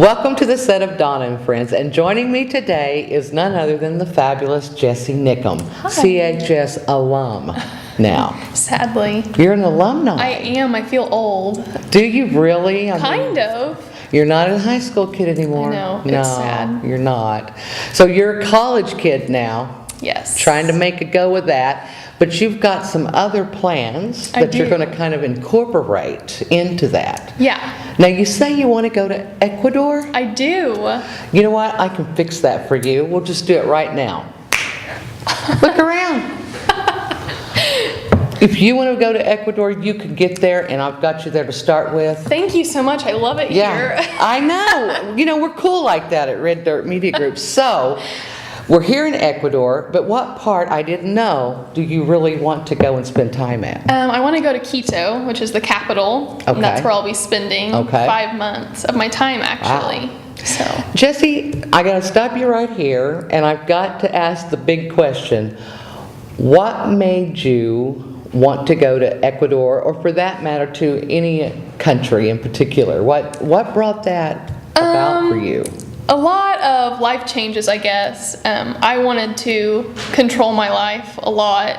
Welcome to the set of Donna and Friends, and joining me today is none other than the fabulous Jessie Niccum, CHS alum now. Sadly. You're an alumni. I am. I feel old. Do you really? Kind of. You're not a high school kid anymore. I know. No, It's sad. you're not. So you're a college kid now. Yes. Trying to make a go with that. But you've got some other plans that you're going to kind of incorporate into that. Yeah. Now, you say you want to go to Ecuador? I do. You know what? I can fix that for you. We'll just do it right now. Look around. If you want to go to Ecuador, you can get there, and I've got you there to start with. Thank you so much. I love it here. I know. You know, we're cool like that at Red Dirt Media Group. So, we're here in Ecuador, but what part, I didn't know, do you really want to go and spend time at? I want to go to Quito, which is the capital. Okay. And that's where I'll be spending 5 months of my time, actually. Wow. So, Jessie, I got to stop you right here, and I've got to ask the big question. What made you want to go to Ecuador, or for that matter, to any country in particular? What brought that about for you? a lot of life changes, I guess. I wanted to control my life a lot.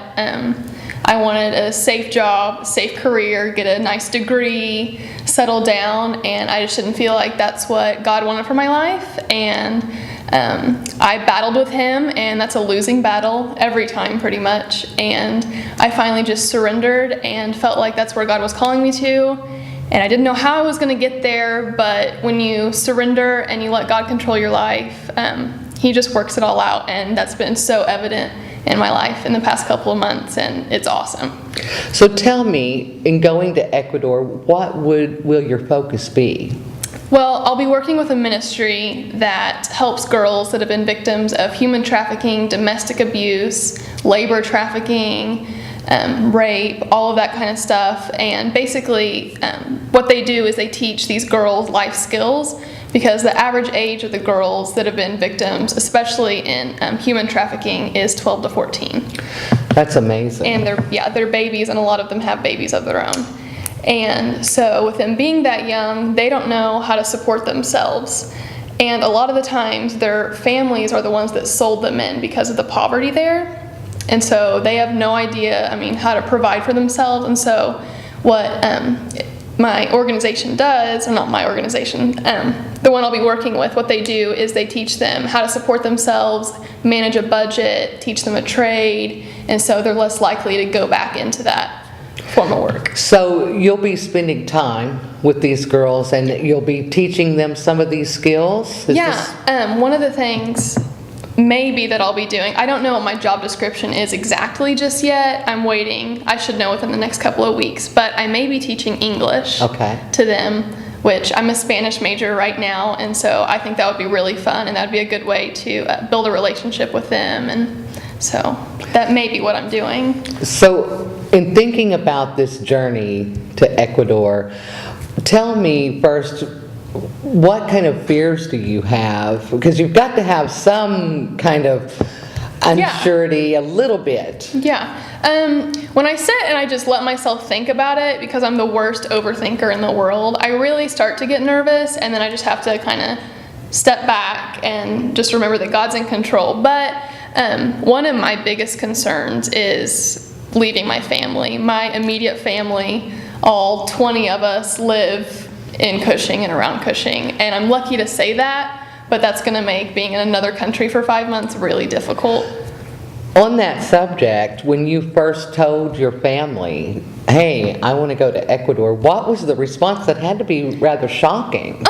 I wanted a safe job, safe career, get a nice degree, settle down, and I just didn't feel like that's what God wanted for my life. And I battled with Him, and that's a losing battle every time pretty much. And I finally just surrendered and felt like that's where God was calling me to. And I didn't know how I was going to get there, but when you surrender and you let God control your life, He just works it all out, and that's been so evident in my life in the past couple of months, and it's awesome. So tell me, in going to Ecuador, what will your focus be? Well, I'll be working with a ministry that helps girls that have been victims of human trafficking, domestic abuse, labor trafficking, rape, all of that kind of stuff. And basically what they do is they teach these girls life skills, because the average age of the girls that have been victims, especially in human trafficking, is 12 to 14. That's amazing. And they're babies, and a lot of them have babies of their own. And so with them being that young, they don't know how to support themselves. And a lot of the times their families are the ones that sold them in because of the poverty there. And so they have no idea, how to provide for themselves. And so what my organization does, or not my organization, the one I'll be working with, what they do is they teach them how to support themselves, manage a budget, teach them a trade, and so they're less likely to go back into that form of work. So you'll be spending time with these girls, and you'll be teaching them some of these skills? One of the things maybe that I'll be doing, I don't know what my job description is exactly just yet. I'm waiting. I should know within the next couple of weeks, but I may be teaching English to them, which I'm a Spanish major right now, and so I think that would be really fun, and that would be a good way to build a relationship with them, and so that may be what I'm doing. So in thinking about this journey to Ecuador, tell me first, what kind of fears do you have? Because you've got to have some kind of unsurety, a little bit. When I sit and I just let myself think about it, because I'm the worst overthinker in the world, I really start to get nervous, and then I just have to kind of step back and just remember that God's in control. But one of my biggest concerns is leaving my family. My immediate family, all 20 of us, live in Cushing and around Cushing, and I'm lucky to say that, but that's going to make being in another country for 5 months really difficult. On that subject, when you first told your family, hey, I want to go to Ecuador, what was the response? That had to be rather shocking.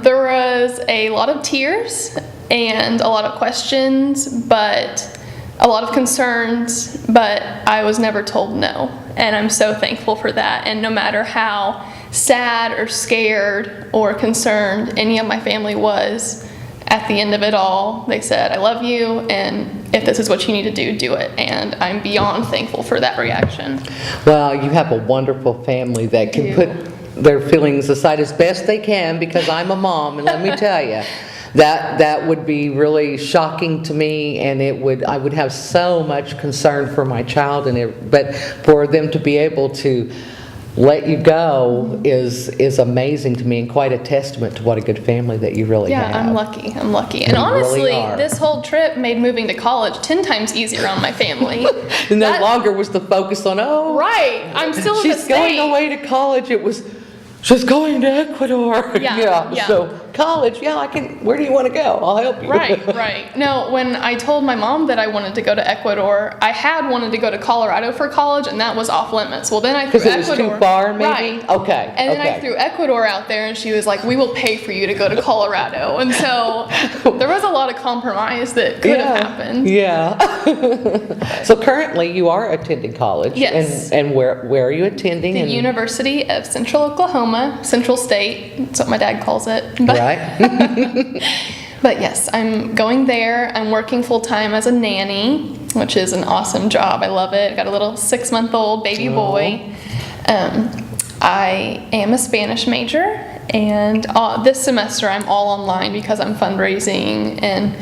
There was a lot of tears and a lot of questions, but a lot of concerns, but I was never told no, and I'm so thankful for that. And no matter how sad or scared or concerned any of my family was, at the end of it all, they said, I love you, and if this is what you need to do, do it. And I'm beyond thankful for that reaction. Well, you have a wonderful family that can put their feelings aside as best they can, because I'm a mom, and let me tell you, that would be really shocking to me, and I would have so much concern for my child, but for them to be able to let you go is amazing to me, and quite a testament to what a good family that you really Yeah, have. I'm lucky. I'm lucky. And You really honestly, are. this whole trip made moving to college 10 times easier on my family. And no That- longer was the focus on, oh, Right. I'm still in the she's going state. away to college. It was, she's going to Ecuador. Yeah. So college, I can, where do you want to go? I'll help you. Right. No, when I told my mom that I wanted to go to Ecuador, I had wanted to go to Colorado for college, and that was off limits. Well, then I threw Because it was Ecuador. too far, maybe? Right. Okay. And then I okay. threw Ecuador out there, and she was like, "We will pay for you to go to Colorado." And so there was a lot of compromise that could have happened. Yeah. So currently you are attending college. Yes. And where are you attending? The and, University of Central Oklahoma, Central State. That's what my dad calls it. But, Right. but yes, I'm going there. I'm working full time as a nanny, which is an awesome job. I love it. I got a little 6-month-old baby boy. I am a Spanish major, and this semester I'm all online because I'm fundraising, and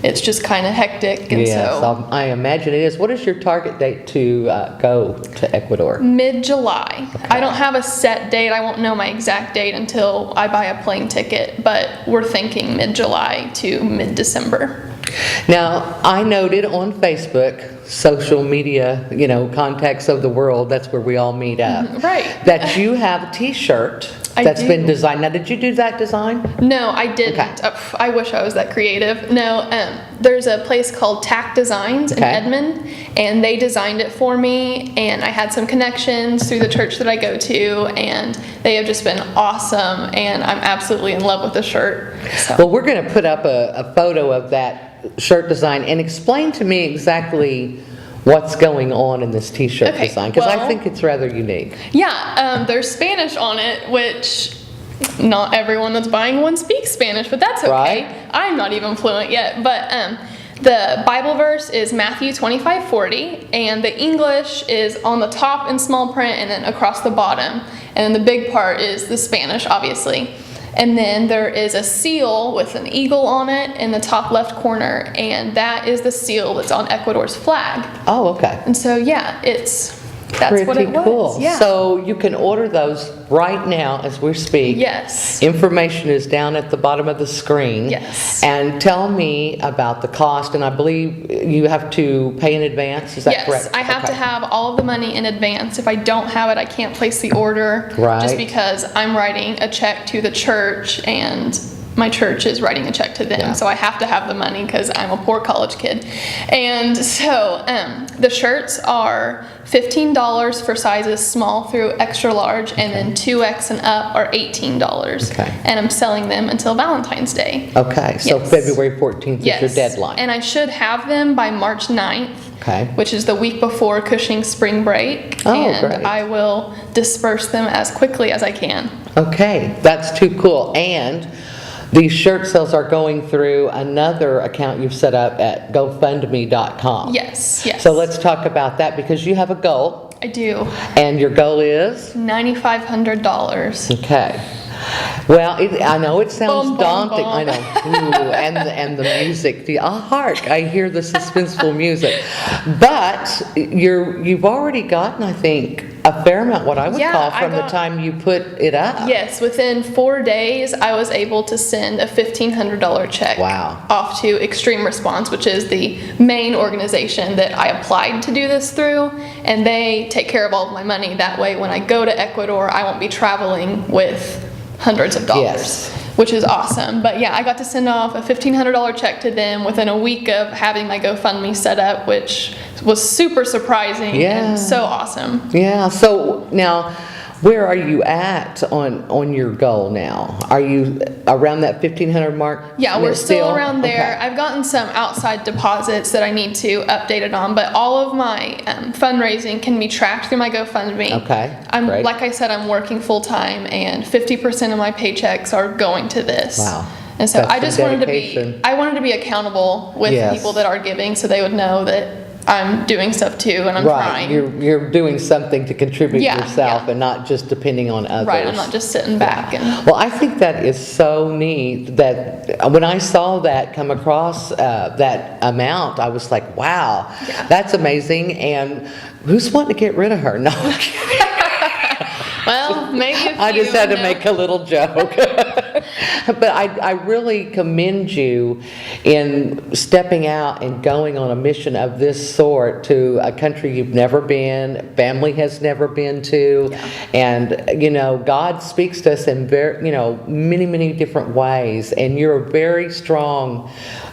it's just kind of hectic. And Yes, so I imagine it is. What is your target date to go to Ecuador? mid-July. I don't have a set date. I won't know my exact date until I buy a plane ticket, but we're thinking mid-July to mid-December. Now, I noted on Facebook, social media, contacts of the world, that's where we all meet up. Right. That you have a t-shirt I that's do. been designed. Now, did you do that design? No, I didn't. Okay. I wish I was that creative. No, there's a place called Tack Designs in Okay. Edmond, and they designed it for me, and I had some connections through the church that I go to, and they have just been awesome, and I'm absolutely in love with the shirt. So. Well, we're going to put up a photo of that shirt design and explain to me exactly what's going on in this t-shirt Okay, design, because I well- think it's rather unique. Yeah, there's Spanish on it, which not everyone that's buying one speaks Spanish, but that's okay. Right. I'm not even fluent yet, but the Bible verse is Matthew 25:40, and the English is on the top in small print and then across the bottom, and then the big part is the Spanish, obviously. And then there is a seal with an eagle on it in the top left corner, and that is the seal that's on Ecuador's flag. Oh, okay. And so, yeah, that's Pretty what it was. cool. Yeah. So you can order those right now as we speak. Yes. Information is down at the bottom of the screen. Yes. And tell me about the cost, and I believe you have to pay in advance, is that Yes, correct? I have to Okay. have all of the money in advance. If I don't have it, I can't place the order. Right. Just because I'm writing a check to the church, and my church is writing a check to them. Yeah. So I have to have the money because I'm a poor college kid. And so the shirts are $15 for sizes small through extra large, and then 2X and up are $18. Okay. And I'm selling them until Valentine's Day. Okay, so Yes. February 14th Yes. is your deadline. And I should have them by March 9th. Okay. Which is the week before Cushing spring break. Oh, and great. I will disperse them as quickly as I can. Okay, that's too cool. And these shirt sales are going through another account you've set up at GoFundMe.com. Yes. So let's talk about that, because you have a goal, I do. and your goal is? $9,500. Okay. Well, I know it sounds Bum, bum, daunting. bum. I know. Ooh, and the music. Hark! I hear the suspenseful music. But you've already gotten, I think, a fair amount. What I would Yeah, call I from the got- time you put it up. Yes, within 4 days, I was able to send a $1,500 check Wow. off to Extreme Response, which is the main organization that I applied to do this through, and they take care of all of my money. That way, when I go to Ecuador, I won't be traveling with hundreds of dollars. Yes. Which is awesome. But yeah, I got to send off a $1,500 check to them within a week of having my GoFundMe set up, which was super surprising Yeah. and so awesome. Yeah. So now, where are you at on your goal now? Are you around that 1,500 mark? Yeah, we're still around there. Okay. I've gotten some outside deposits that I need to update it on, but all of my fundraising can be tracked through my GoFundMe. Okay, great. Like I said, I'm working full time, and 50% of my paychecks are going to this. Wow. And so That's I some just wanted dedication. I wanted to be accountable with Yes. the people that are giving, so they would know that I'm doing stuff too, and I'm Right. trying. You're doing something to contribute Yeah, yourself, yeah. and not just depending on others. Right, I'm not just sitting back and. Well, I think that is so neat that when I saw that come across that amount, I was like, wow, Yeah. that's amazing. And who's wanting to get rid of her? No. Well, maybe a few. I just had to no. make a little joke. But I really commend you in stepping out and going on a mission of this sort to a country you've never been, family has never been to. Yeah. And, you know, God speaks to us in very, you know, many, many different ways. And you're a very strong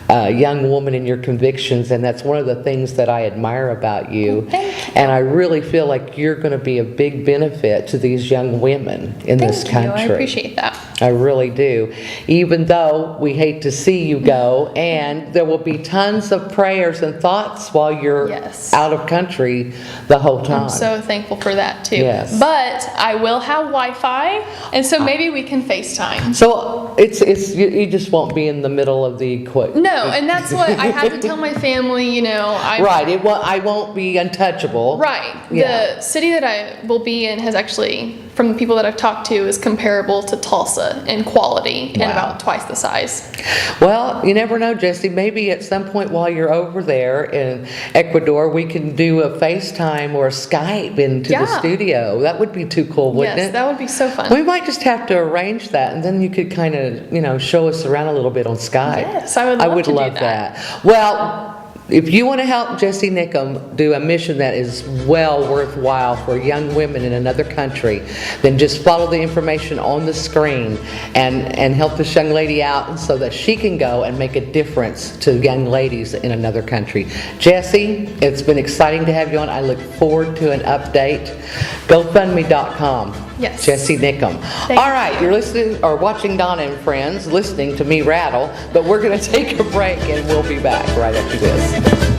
young woman in your convictions, and that's one of the things that I admire about you. Thank you. And I really feel like you're going to be a big benefit to these young women in this Thank you. country. I appreciate that. I really do. Even though we hate to see you go, and there will be tons of prayers and thoughts while you're Yes. out of country the whole time. I'm so thankful for that too. Yes. But I will have Wi-Fi, and so maybe we can FaceTime. So it's you just won't be in the middle of the equation. No, and that's what I had to tell my family, you know. Right. I won't be untouchable. Right. Yeah. The city that I will be in has actually, from the people that I've talked to, is comparable to Tulsa in quality and Wow. about twice the size. Well, you never know, Jesse. Maybe at some point while you're over there in Ecuador, we can do a FaceTime or a Skype into the Yeah. studio. That would be too cool, wouldn't Yes, it? that would be so fun. We might just have to arrange that, and then you could kind of, you know, show us around a little bit on Skype. Yes, I would love to do that. Well, if you want to help Jesse Niccum do a mission that is well worthwhile for young women in another country, then just follow the information on the screen and help this young lady out so that she can go and make a difference to young ladies in another country. Jesse, it's been exciting to have you on. I look forward to an update. GoFundMe.com. Yes. Jesse Niccum. Thank All right, you're listening or watching Donna and Friends, listening to me rattle, but we're going to take a break and we'll be back right after this.